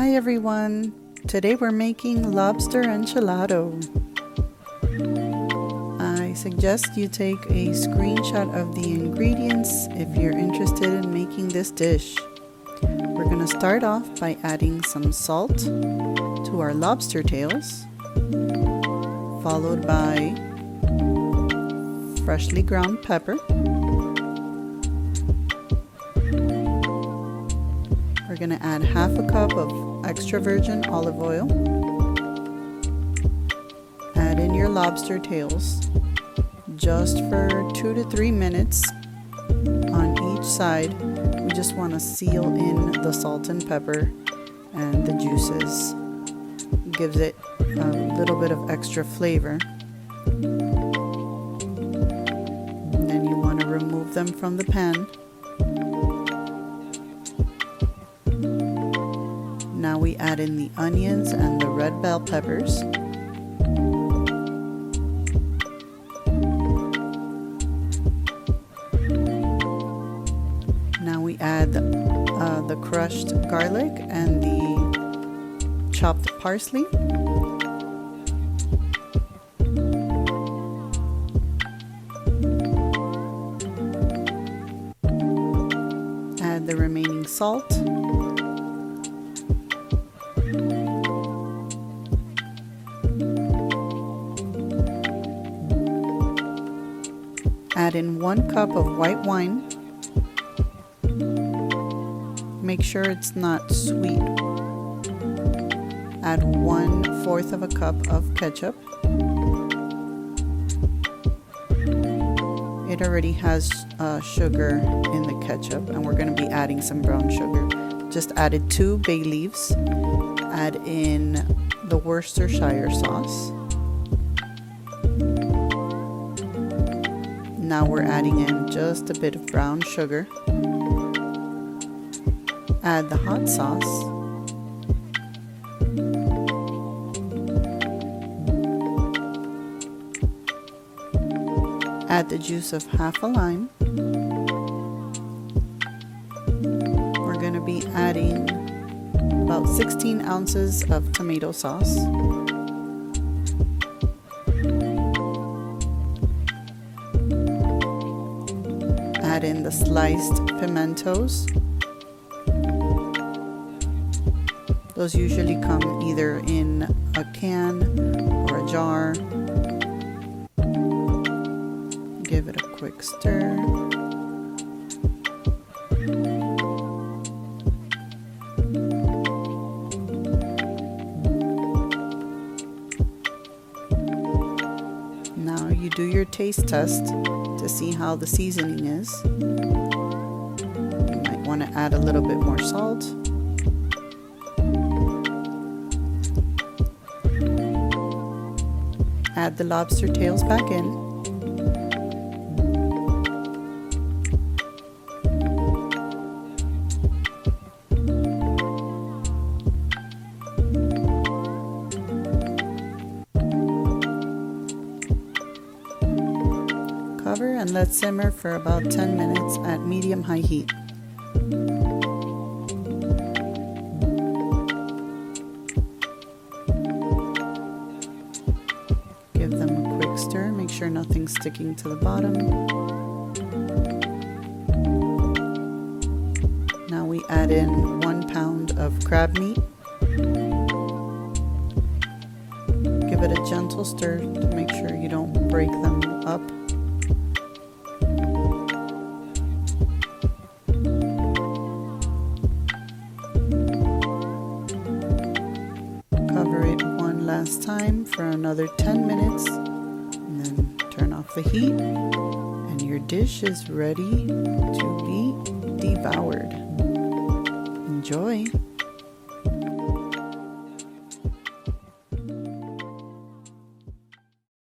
Hi everyone! Today we're making lobster enchilado. I suggest you take a screenshot of the ingredients if you're interested in making this dish. We're going to start off by adding some salt to our lobster tails, followed by freshly ground pepper. We're going to add half a cup of extra virgin olive oil. Add in your lobster tails just for 2 to 3 minutes on each side. We just want to seal in the salt and pepper and the juices. Gives it a little bit of extra flavor. And then you want to remove them from the pan. Now we add in the onions and the red bell peppers. Now we add the crushed garlic and the chopped parsley. Add the remaining salt. Add in 1 cup of white wine. Make sure it's not sweet. Add 1/4 of a cup of ketchup. It already has sugar in the ketchup, and we're going to be adding some brown sugar. Just added 2 bay leaves. Add in the Worcestershire sauce. Now we're adding in just a bit of brown sugar. Add the hot sauce. Add the juice of half a lime. We're going to be adding about 16 ounces of tomato sauce. Add in the sliced pimentos. Those usually come either in a can or a jar. Give it a quick stir. Now you do your taste test to see how the seasoning is. You might want to add a little bit more salt. Add the lobster tails back in. Cover and let simmer for about 10 minutes at medium-high heat. Give them a quick stir, make sure nothing's sticking to the bottom. Now we add in 1 pound of crab meat. Give it a gentle stir to make sure you don't break them up. Cover it one last time for another 10 minutes, and then turn off the heat, and your dish is ready to be devoured. Enjoy!